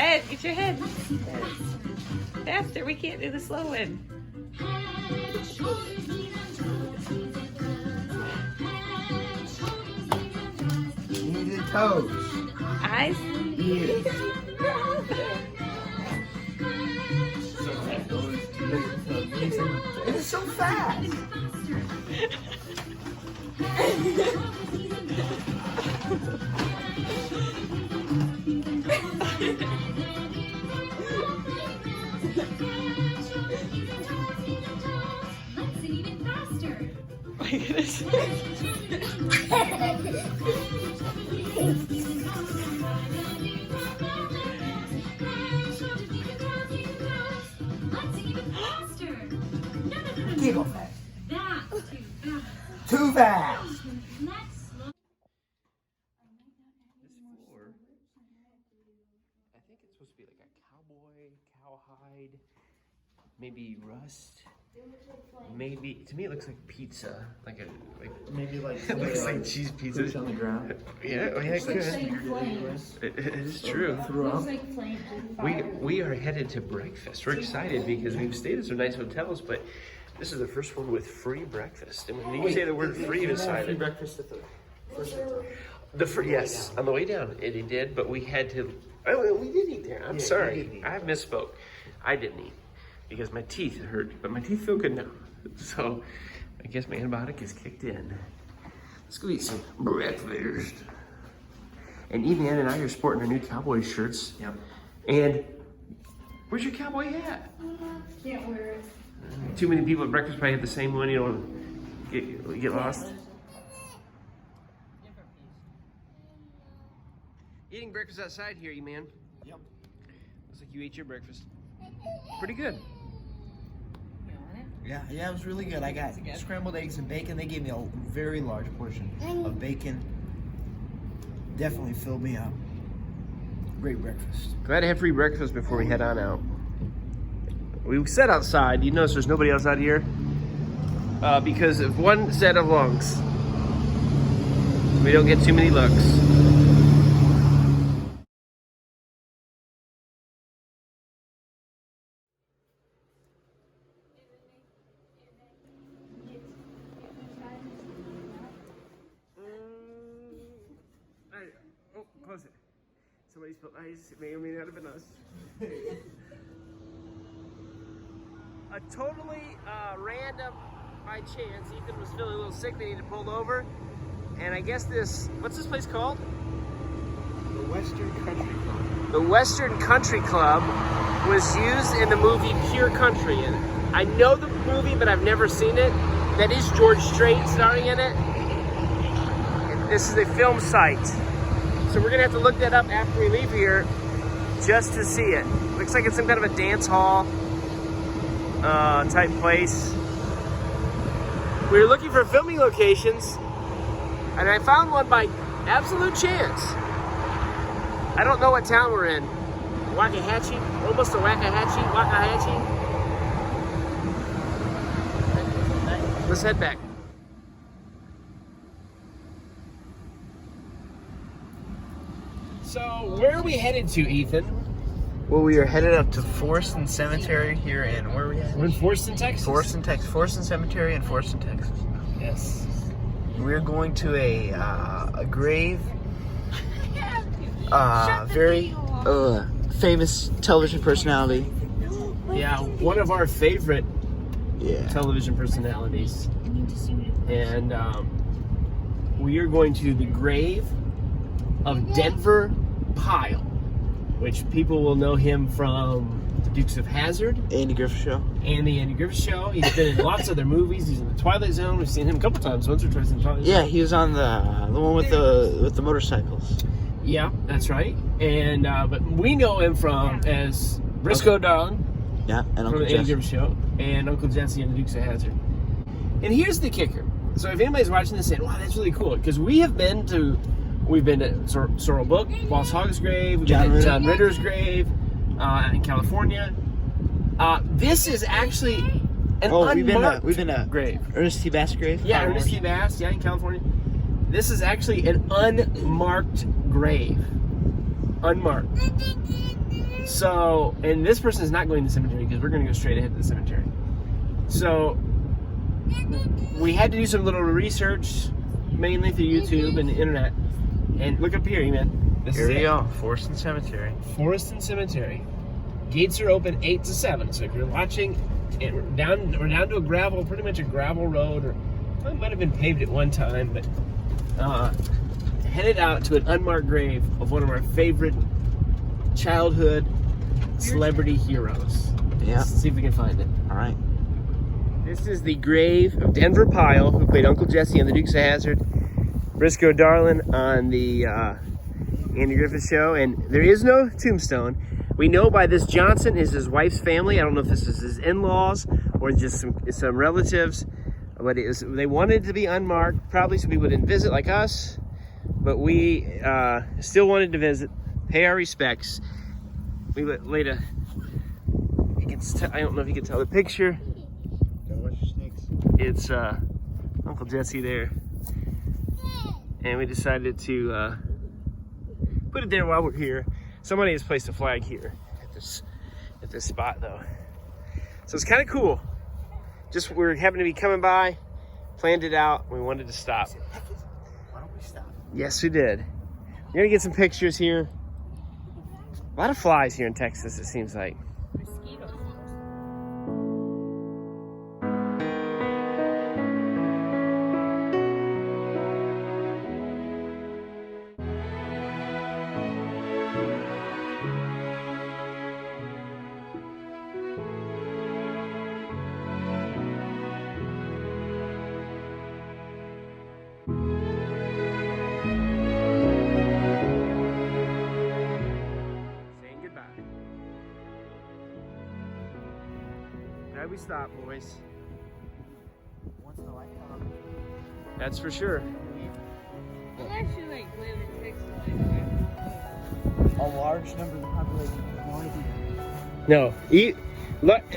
Head, get your head. Faster, we can't do the slow one. Knees and toes. Eyes. Ears. It's so fast. My goodness. Keep on fast. Too fast. This floor, I think it's supposed to be like a cowhide, maybe rust. Maybe to me it looks like pizza, Maybe like it looks like cheese pizza on the ground. Yeah, oh yeah, it could. It is true. We are headed to breakfast. We're excited because we've stayed at some nice hotels, but this is the first one with free breakfast. And when you say the word free beside it, breakfast at the first hotel. yes, on the way down it did, but we had to. Oh, we did eat there. I'm sorry, I misspoke. I didn't eat because my teeth hurt, but my teeth feel good now. So I guess my antibiotic is kicked in. Let's go eat some breakfast. And Evie Ann and I are sporting our new cowboy shirts. Yep. And where's your cowboy hat? Can't wear it. Too many people at breakfast probably have the same one. You don't get lost. Eating breakfast outside here, man. Yep. Looks like you ate your breakfast. Pretty good. Yeah, it was really good. I got scrambled eggs and bacon. They gave me a very large portion of bacon. Definitely filled me up. Great breakfast. Glad to have free breakfast before we head on out. We sat outside. You notice there's nobody else out here because of one set of lungs. We don't get too many looks. Oh, close it. Somebody spilled ice. It may or may not have been us. A totally random, by chance, Ethan was feeling a little sick. They needed pulled over. And I guess what's this place called? The Western Country Club. The Western Country Club was used in the movie Pure Country. And I know the movie, but I've never seen it. That is George Strait starring in it. And this is a film site. So we're gonna have to look that up after we leave here just to see it. Looks like it's some kind of a dance hall type place. We were looking for filming locations and I found one by absolute chance. I don't know what town we're in. Waxahachie? Almost to Waxahachie? Let's head back. So, where are we headed to, Ethan? Well, we are headed up to Forston Cemetery here in, where are we at? We're in Forston, Texas. Forston, Texas. Forston Cemetery in Forston, Texas. Yes. We're going to a grave. Very famous television personality. Yeah, one of our favorite television personalities. And we are going to the grave of Denver Pyle, which people will know him from The Dukes of Hazzard. Andy Griffith Show. And the Andy Griffith Show. He's been in lots of other movies. He's in The Twilight Zone. We've seen him a couple times, once or twice in The Twilight Zone. Yeah, he was on the one with the motorcycles. Yeah, that's right. And but we know him from as Briscoe Darling. Yeah, and from Uncle the Andy Jesse. Griffith Show, and Uncle Jesse and the Dukes of Hazzard. And here's the kicker. So if anybody's watching this saying, wow, that's really cool, because we've been to Sorrel Book, Boss Hogg's grave, we've been to John Ritter's grave in California. This is actually an unmarked we've been to grave. Ernest T. Bass grave? Yeah, Ernest T. Bass, in California. This is actually an unmarked grave. Unmarked. So, and this person is not going to the cemetery because we're going to go straight ahead to the cemetery. So, we had to do some little research, mainly through YouTube and the internet. And look up here, man. Here we go. Forest Cemetery. Forest Cemetery. Gates are open 8 to 7. So if you're watching, we're down to a gravel, pretty much a gravel road, or it might have been paved at one time, but headed out to an unmarked grave of one of our favorite childhood celebrity heroes. Yeah. Let's see if we can find it. All right. This is the grave of Denver Pyle, who played Uncle Jesse on the Dukes of Hazzard, Briscoe Darlin on the Andy Griffith Show, and there is no tombstone. We know by this Johnson is his wife's family. I don't know if this is his in-laws or just some relatives, but they wanted it to be unmarked, probably so people didn't visit like us, but we still wanted to visit, pay our respects. We laid a, I don't know if you can tell the picture. It's Uncle Jesse there, and we decided to put it there while we're here. Somebody has placed a flag here at this spot though, so it's kind of cool. Just we happened to be coming by, planned it out. We wanted to stop. Why don't we stop? Yes, we did. We're gonna get some pictures here. A lot of flies here in Texas, it seems like. Mosquitoes. Saying goodbye. Glad we stopped, boys. Once in a lifetime. That's for sure. I actually like live in Texas like that. A large number of the population has no idea. No,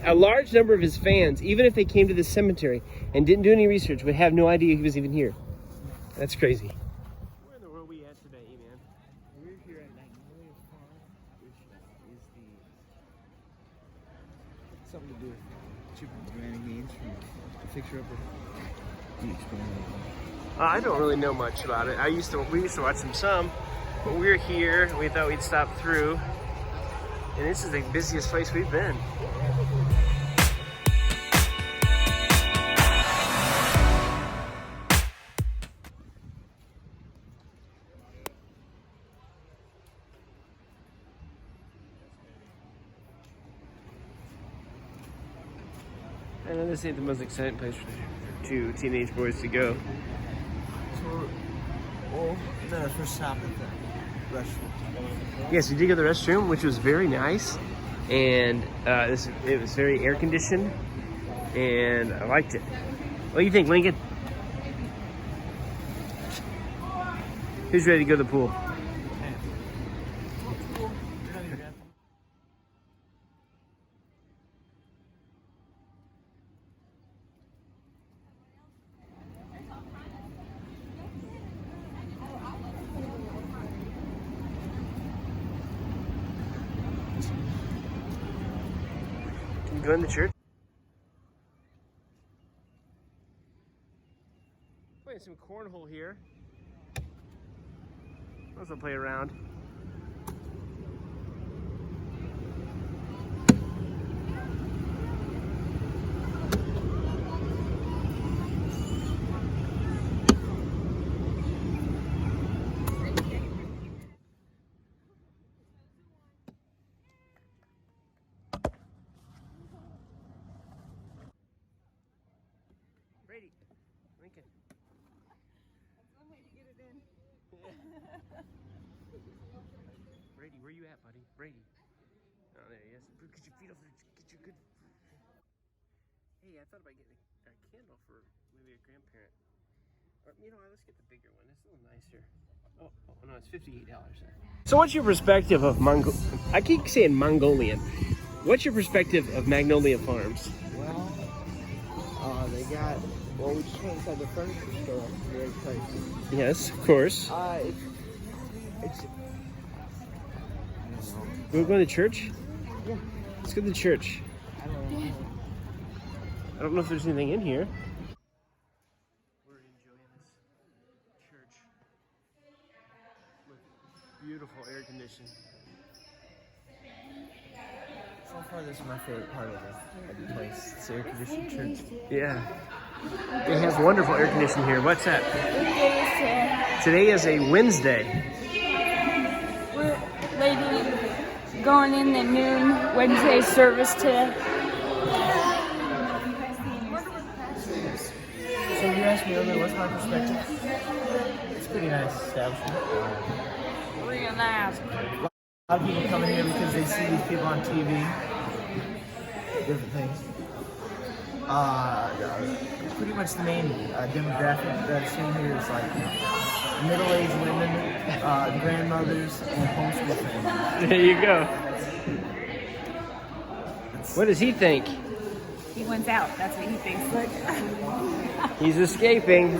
a large number of his fans, even if they came to the cemetery and didn't do any research, would have no idea he was even here. That's crazy. Where in the world are we at today, man? We're here at Magnolia Farm, which is something to do with chicken granny beans from a fixer-upper. Do you explain anything? I don't really know much about it. We used to watch them some, but we're here. We thought we'd stop through, and this is the busiest place we've been. I know this ain't the most exciting place for two teenage boys to go. So, well, then our first stop at the restaurant. Yes, we did go to the restroom, which was very nice, and it was very air conditioned, and I liked it. What do you think, Lincoln? Who's ready to go to the pool? Go in the church. Playing some cornhole here. Also play around. Brady, Lincoln. That's one way to get it in. Brady, where you at, buddy? Brady. Oh, there he is. Get your feet over there. Get your good. Hey, I thought about getting a candle for maybe a grandparent. Or, you know what, let's get the bigger one. It's a little nicer. Oh no, it's $58 there. So what's your perspective of I keep saying Mongolian. What's your perspective of Magnolia Farms? Well, they got, we just went inside the furniture store. Very place. Yes, of course. It's We're going to church? Yeah. Let's go to the church. I don't know if there's anything in here. We're enjoying this church with beautiful air conditioning. So far, this is my favorite part of the place. It's air conditioned church. Yeah. It has wonderful air conditioning here. What's that? Today is a Wednesday. We're lady going in the noon Wednesday service today. So you asked me earlier, what's my perspective? It's a pretty nice establishment. Real nice. A lot of people come in here because they see these people on TV. Different things. Pretty much the main demographic that's in here is like middle-aged women, grandmothers, and homeschool families. There you go. What does he think? He wants out. That's what he thinks. Look. He's escaping.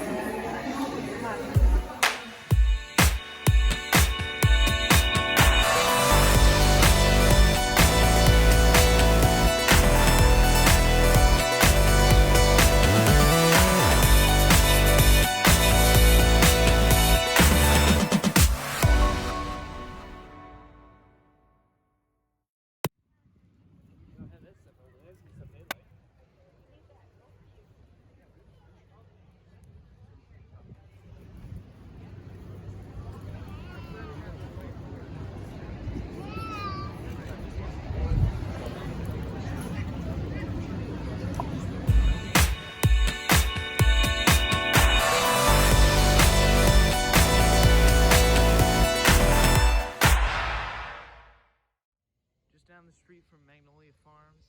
Just down the street from Magnolia Farms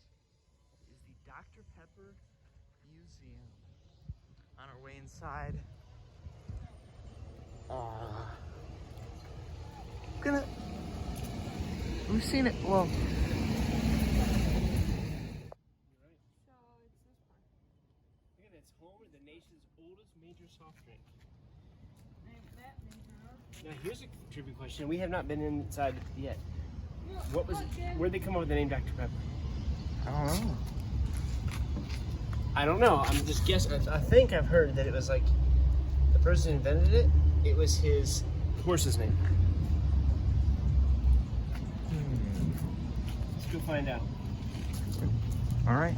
is the Dr. Pepper Museum. On our way inside, we've seen it. Well, Look at that, it's home of the nation's oldest major soft drink. Now here's a trivia question. We have not been inside yet. What was it? Where'd they come up with the name Dr. Pepper? I don't know. I don't know. I'm just guessing. I think I've heard that it was like the person who invented it. It was his horse's name. Let's go find out. All right,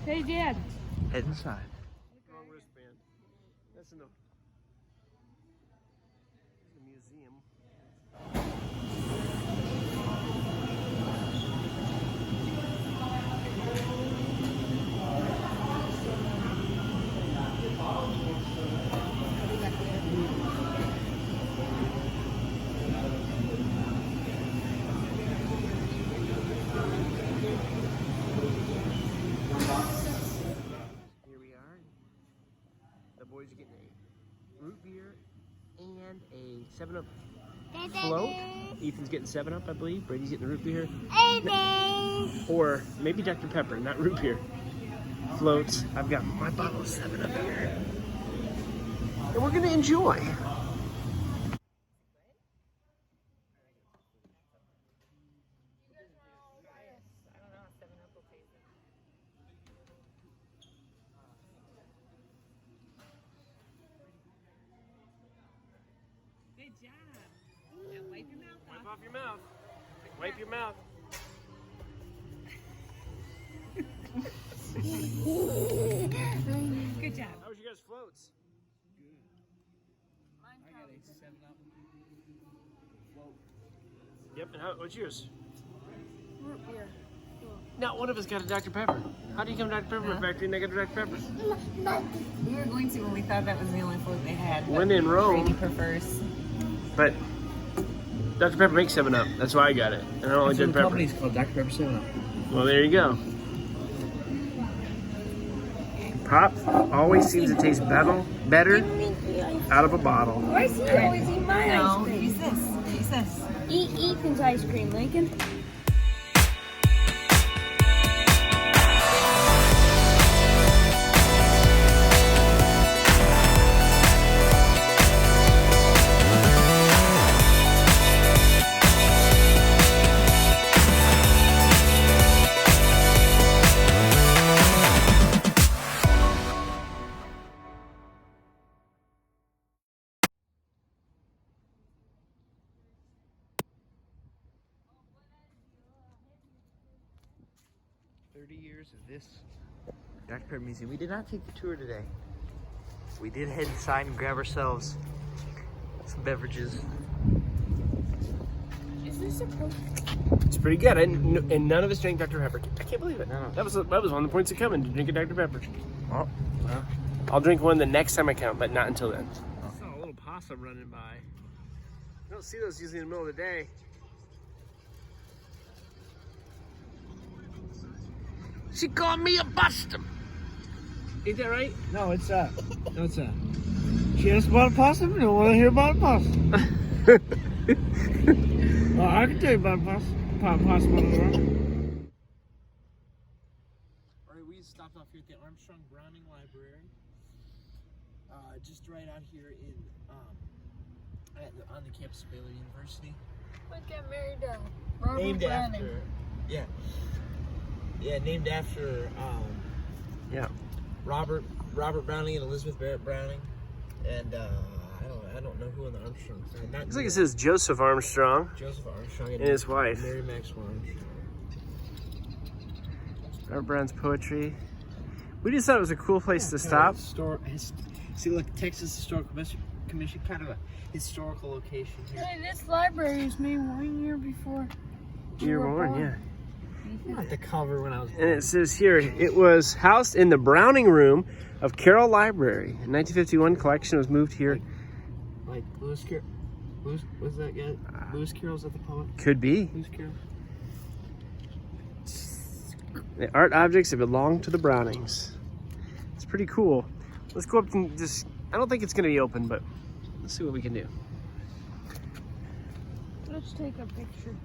Hey, Dad. head inside. Wrong wristband. That's in the museum. Here we are. The boys are getting a root beer and a 7-Up float. Ethan's getting 7-Up, I believe. Brady's getting the root beer. Or maybe Dr. Pepper, not root beer. Floats. I've got my bottle of 7-Up here. And we're going to enjoy. Good job. Now wipe your mouth Wipe off. off your mouth. Wipe your mouth. Good job. How was your guys' floats? I got a 7-Up. Yep, and what's yours? Root beer. Not one of us got a Dr. Pepper. How do you come to Dr. Pepper factory and I got a Dr. Pepper? We were going to when we thought that was the only float they had. but When in Rome. Brady prefers. But Dr. Pepper makes 7-Up. That's why I got it. And I only So did the pepper. company's called Dr. Pepper 7-Up. Well, there you go. Pop always seems to taste better out of a bottle. Why is he always eat my No, ice cream? use this. Use this. Eat Ethan's ice cream, Lincoln. 30 years of this Dr. Pepper Museum. We did not take the tour today. We did head inside and grab ourselves some beverages. Is this supposed It's pretty good. And none of us drank Dr. Pepper. I can't believe it. No. That was one of the points of coming, to drink a Dr. Pepper. Oh, well. I'll drink one the next time I come, but not until then. I saw a little possum running by. You don't see those usually in the middle of the day. She called me a possum. Ain't that right? No, it's she asked about a possum. You don't want to hear about a possum. Well, I can tell you about a possum on the road. All right, we stopped off here at the Armstrong Browning Library. Just right out here in on the campus of Baylor University. What got married to Robert Named Browning? after, named after Robert Browning and Elizabeth Barrett Browning, and I don't know who on the Armstrong side. Looks like it says Joseph Armstrong Joseph Armstrong and his wife. Mary Maxwell Armstrong. Robert Brown's poetry. We just thought it was a cool place to stop. See, look, Texas Historical Commission, kind of a historical location here. Hey, this library was made 1 year before You were born, yeah. Not the cover when I was. And it says here, it was housed in the Browning Room of Carroll Library. In 1951, collection was moved here. Like Lewis Carroll. What's that guy? Lewis Carroll's that the poet? Could be. Lewis Carroll. The art objects that belong to the Brownings. It's pretty cool. Let's go up and just, I don't think it's going to be open, but let's see what we can do. Let's take a picture.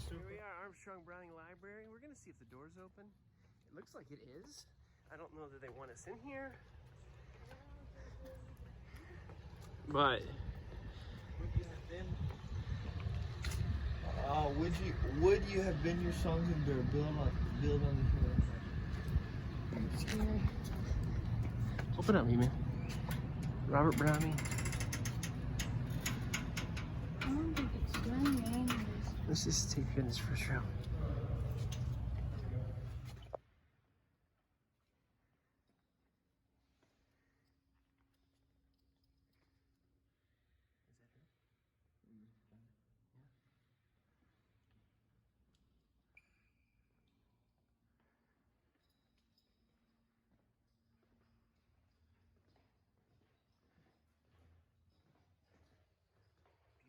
Here we are, Armstrong Browning Library. We're going to see if the door's open. It looks like it is. I don't know that they want us in here. But would you have been your songs in there? Build on the hill. open up, man. Robert Browning. I don't think it's done anyways. Let's just take in this first round.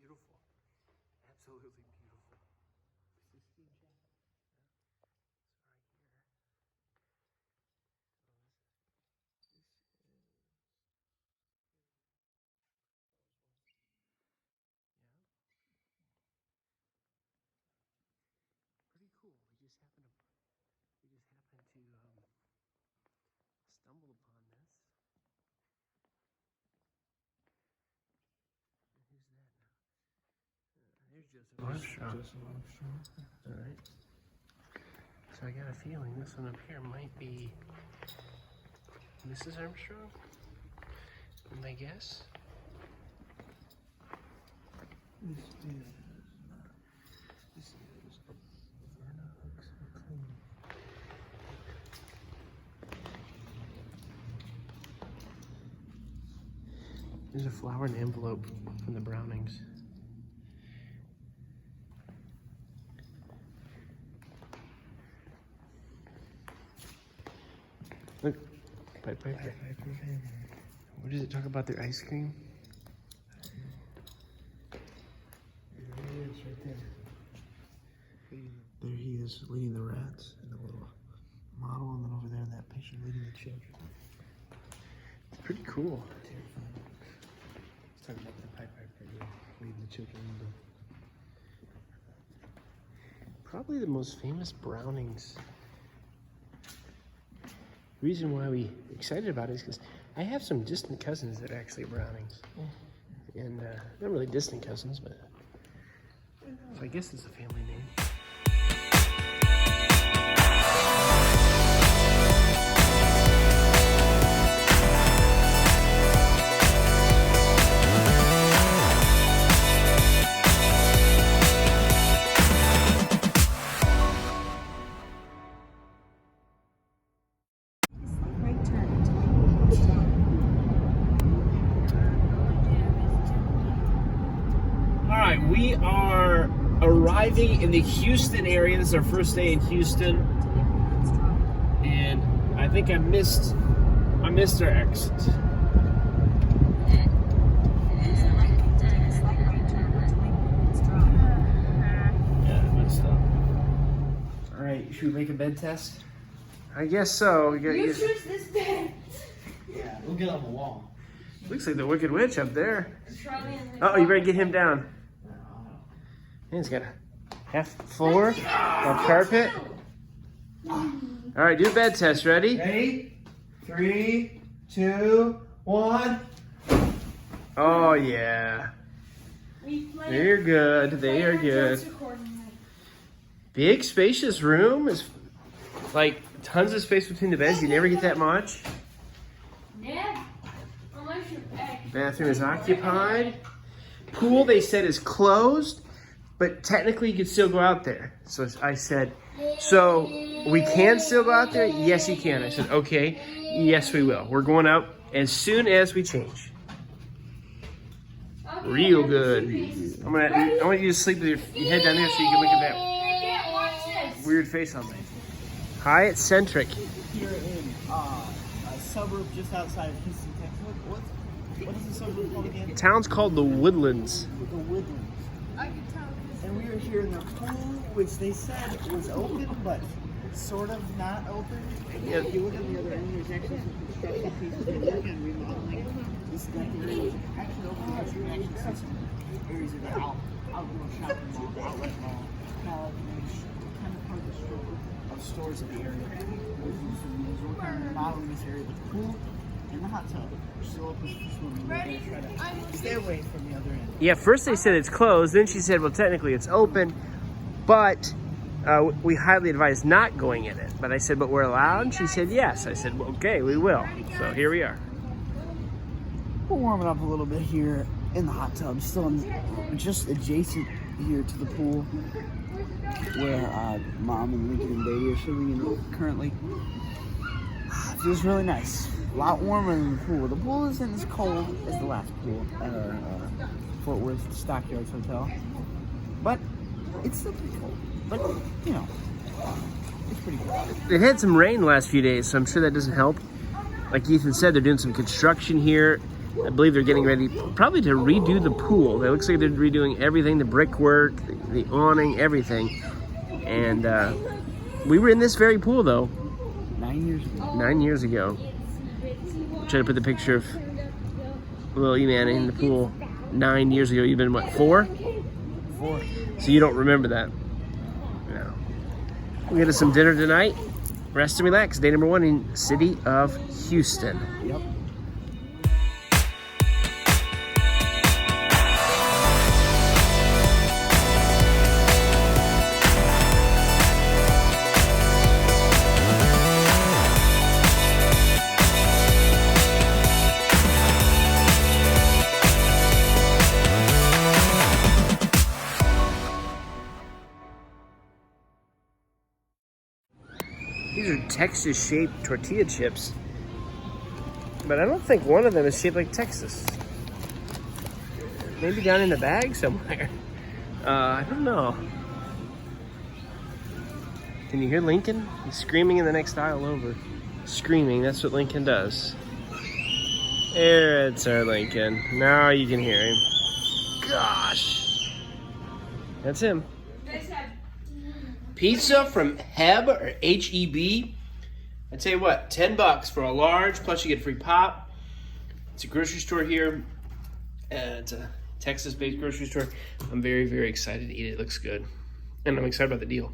Beautiful. Absolutely beautiful. Sistine Chapel. Pretty cool. We just happened to stumble upon this. Who's that now? There's Joseph Armstrong. All right. So I got a feeling this one up here might be Mrs. Armstrong. My guess. There's a flower and envelope from the Brownings. Look, Piper. What does it talk about their ice cream? There he is, right there. There he is, leading the rats, and the little model, and then over there in that picture, leading the children. It's pretty cool. Terrifying. Let's talk about the Piper leading the children. Probably the most famous Brownings. The reason why we excited about it is because I have some distant cousins that are actually Brownings. And not really distant cousins, but so I guess it's a family name. arriving in the Houston area. This is our first day in Houston. And I think I missed our exit. Yeah, I messed up. All right, should we make a bed test? I guess so. You choose this bed. Yeah, we'll get on the wall. Looks like the Wicked Witch up there. Oh, you better get him down. He's got a half floor, a carpet. All right, do a bed test. Ready? Ready? 3, 2, 1. Oh, yeah. They're good. They are good. Big, spacious room. Is like tons of space between the beds. You never get that much. Bathroom is occupied. Pool, they said, is closed, but technically you can still go out there. So I said, so we can still go out there? Yes, you can. I said, okay, yes, we will. We're going out as soon as we change. Real good. I want you to sleep with your head down there so you can look at that weird face on me. Hyatt Centric. Here in a suburb just outside of Houston, Texas. What is the suburb called again? The town's called the Woodlands. The Woodlands. And we were here in the pool, which they said was open, but sort of not open. Yeah. If you look at the other end, there's actually some construction pieces they're working on remodeling. This deck area is actually open because you can actually see some areas of the outdoor shopping mall, outlet mall, kind of part of the stores of the area. We're working on remodeling this area with the pool and the hot tub. We're still open for swimming. We're going to try to stay away from the other end. Yeah, first they said it's closed. Then she said, well, technically it's open, but we highly advise not going in it. But I said, but we're allowed? And she said, yes. I said, well, okay, we will. So here we are. We're warming up a little bit here in the hot tub. Still just adjacent here to the pool where Mom and Lincoln and Baby are swimming in currently. Feels really nice. A lot warmer than the pool. The pool isn't as cold as the last pool at our Fort Worth Stockyards Hotel. But it's still pretty cold. But, you know, it's pretty cold. It had some rain the last few days, so I'm sure that doesn't help. Like Ethan said, they're doing some construction here. I believe they're getting ready probably to redo the pool. It looks like they're redoing everything, the brickwork, the awning, everything. And we were in this very pool, though. 9 years ago. 9 years ago. Trying to put the picture of little E-Man in the pool 9 years ago. You've been, what, 4? 4. So you don't remember that. No. We get us some dinner tonight. Rest and relax. Day number 1 in the city of Houston. Yep. These are Texas-shaped tortilla chips, but I don't think one of them is shaped like Texas. Maybe down in the bag somewhere. I don't know. Can you hear Lincoln? He's screaming in the next aisle over. Screaming, that's what Lincoln does. There, it's our Lincoln. Now you can hear him. Gosh. That's him. Pizza from Heb or H-E-B. I tell you what, $10 for a large, plus you get free pop. It's a grocery store here. It's a Texas-based grocery store. I'm very, very excited to eat it. It looks good. And I'm excited about the deal.